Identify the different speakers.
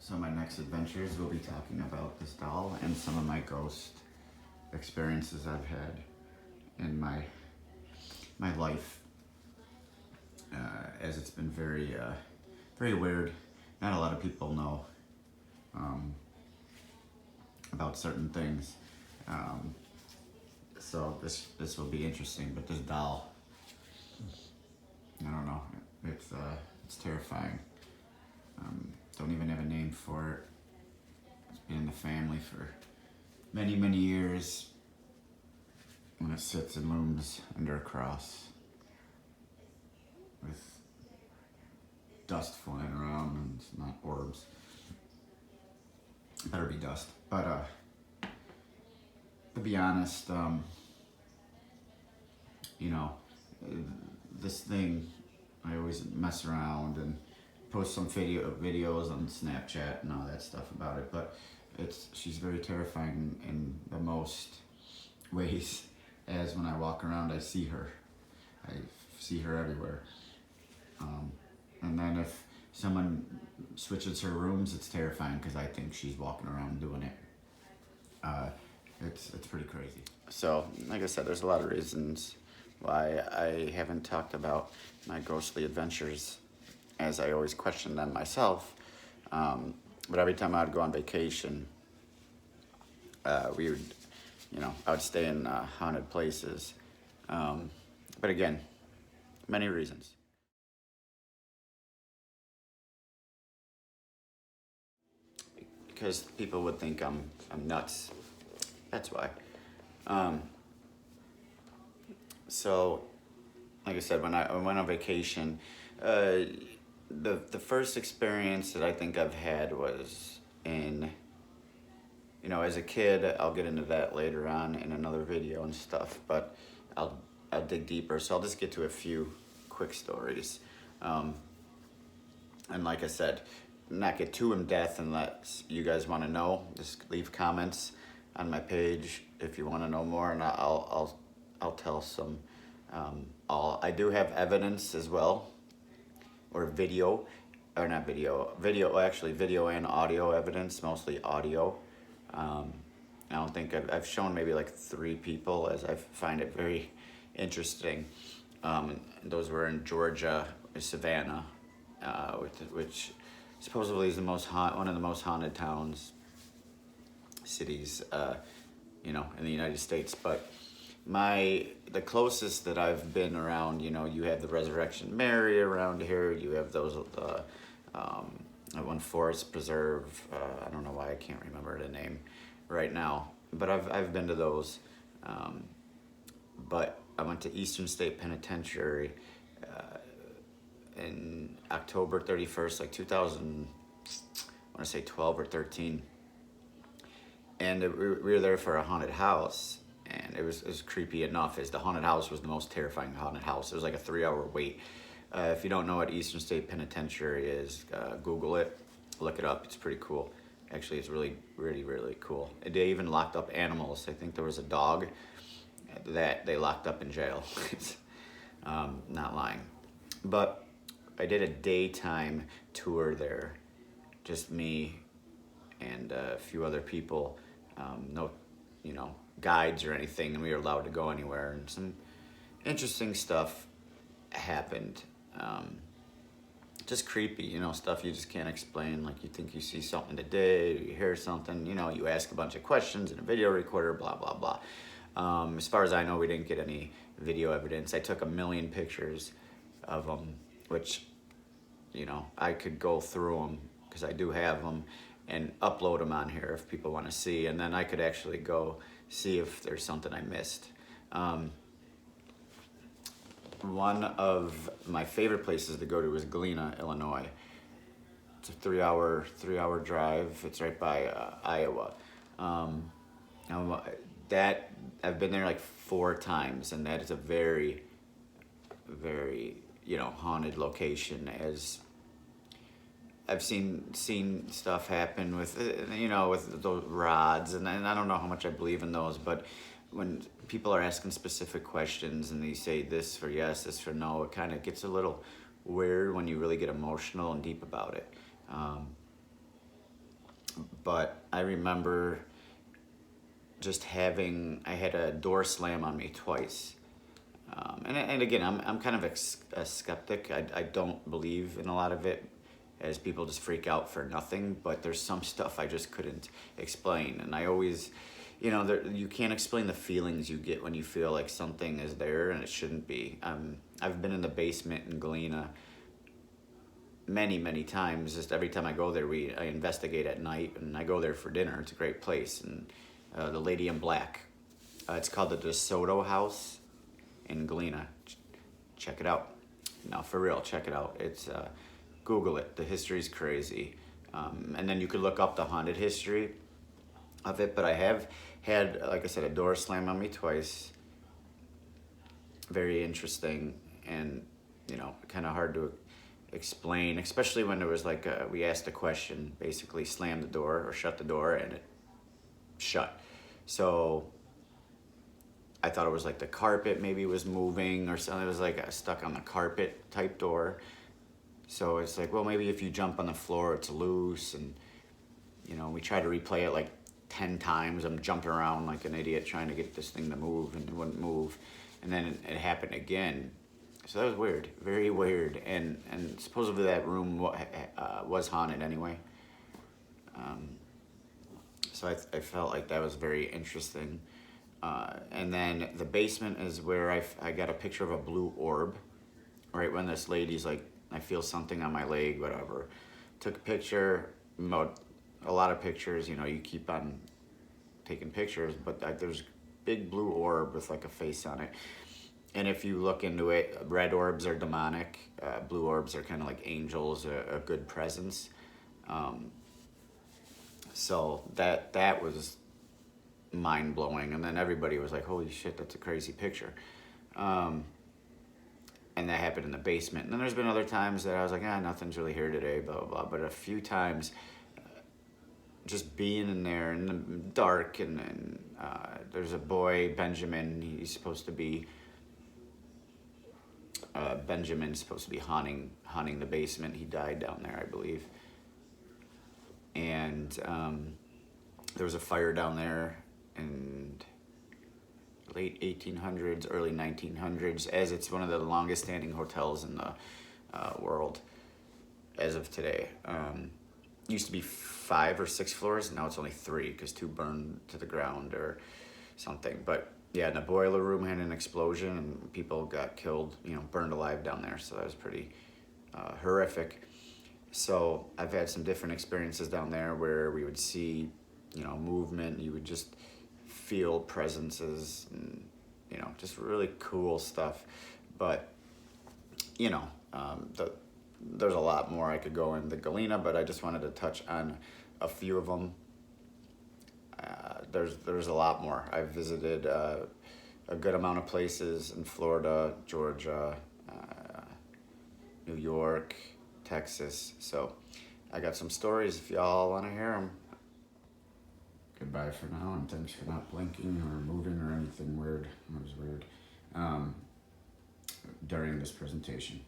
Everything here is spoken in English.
Speaker 1: So my next adventures will be talking about this doll and some of my ghost experiences I've had in my life, as it's been very weird. Not a lot of people know about certain things, so this will be interesting. But this doll, I don't know, it's terrifying. Don't even have a name for it. It's been in the family for many years. When it sits and looms under a cross with dust flying around, and it's not orbs. It better be dust. But to be honest, you know, this thing, I always mess around and post some videos on Snapchat and all that stuff about it, but she's very terrifying in the most ways. As when I walk around, I see her everywhere. And then if someone switches her rooms, it's terrifying because I think she's walking around doing it. It's pretty crazy. So, like I said, there's a lot of reasons why I haven't talked about my ghostly adventures, as I always question them myself. But every time I'd go on vacation, we would, I would stay in haunted places. But again, many reasons. Because people would think I'm nuts. That's why. So, like I said, when I went on vacation, the first experience that I think I've had was in, as a kid. I'll get into that later on in another video and stuff, but I'll dig deeper. So I'll just get to a few quick stories. And like I said, not get too in depth unless you guys want to know. Just leave comments on my page if you want to know more, and I'll tell some. I do have evidence as well, or video, or not video, actually video and audio evidence, mostly audio. I don't think I've shown maybe like 3 people, as I find it very interesting. Those were in Georgia, Savannah, which supposedly is one of the most haunted cities, in the United States. But the closest that I've been around, you have the Resurrection Mary around here. You have those, one Forest Preserve. I don't know why I can't remember the name right now, but I've been to those. But I went to Eastern State Penitentiary in October 31st, like 2000, I want to say 12 or 13. And we were there for a haunted house, and it was creepy enough, as the haunted house was the most terrifying haunted house. It was like a 3-hour wait. If you don't know what Eastern State Penitentiary is, Google it, look it up. It's pretty cool. Actually, it's really cool. They even locked up animals. I think there was a dog that they locked up in jail. Not lying. But I did a daytime tour there, just me and a few other people. No, guides or anything, and we were allowed to go anywhere. And some interesting stuff happened. Just creepy, stuff you just can't explain. Like, you think you see something today, you hear something, you ask a bunch of questions in a video recorder, blah, blah, blah. As far as I know, we didn't get any video evidence. I took 1 million pictures of them, which, I could go through them, because I do have them, and upload them on here if people want to see. And then I could actually go see if there's something I missed. One of my favorite places to go to is Galena, Illinois. It's a 3-hour drive. It's right by Iowa. That I've been there like 4 times, and that is a very haunted location. As I've seen stuff happen with with those rods, and I don't know how much I believe in those, but when people are asking specific questions and they say this for yes, this for no, it kind of gets a little weird when you really get emotional and deep about it. but I remember just I had a door slam on me twice. And again, I'm kind of a skeptic. I don't believe in a lot of it, as people just freak out for nothing. But there's some stuff I just couldn't explain, and I always, you can't explain the feelings you get when you feel like something is there and it shouldn't be. I've been in the basement in Galena many times. Just every time I go there, I investigate at night, and I go there for dinner. It's a great place, and the Lady in Black. It's called the DeSoto House in Galena. Check it out. No, for real, check it out. It's Google it. The history's crazy, and then you could look up the haunted history of it. But I have had, like I said, a door slam on me twice. Very interesting, and kind of hard to explain, especially when it was like we asked a question, basically slam the door or shut the door, and it shut. So I thought it was like the carpet maybe was moving or something. It was like stuck on the carpet type door. So it's like, well, maybe if you jump on the floor, it's loose. And, we tried to replay it like 10 times. I'm jumping around like an idiot trying to get this thing to move, and it wouldn't move. And then it happened again. So that was weird, very weird. And supposedly that room was haunted anyway. So I felt like that was very interesting. And then the basement is where I got a picture of a blue orb, right when this lady's like, I feel something on my leg, whatever. Took a picture, a lot of pictures, you keep on taking pictures, but there's a big blue orb with like a face on it. And if you look into it, red orbs are demonic, blue orbs are kind of like angels, a good presence. So that was mind-blowing, and then everybody was like, holy shit, that's a crazy picture. And that happened in the basement. And then there's been other times that I was like, nothing's really here today, blah blah blah. But a few times just being in there in the dark, and there's a boy, Benjamin. He's supposed to be Benjamin's supposed to be haunting the basement. He died down there, I believe. And there was a fire down there in late 1800s, early 1900s, as it's one of the longest standing hotels in the world as of today. Used to be 5 or 6 floors, now it's only 3 because 2 burned to the ground or something. But yeah, in the boiler room had an explosion and people got killed, burned alive down there. So that was pretty horrific. So I've had some different experiences down there where we would see, movement. You would just feel presences and, just really cool stuff. But, there's a lot more I could go into Galena, but I just wanted to touch on a few of them. There's a lot more. I've visited a good amount of places in Florida, Georgia, New York, Texas. So I got some stories if y'all want to hear them. Goodbye for now, and thanks for not blinking or moving or anything weird. That was weird during this presentation.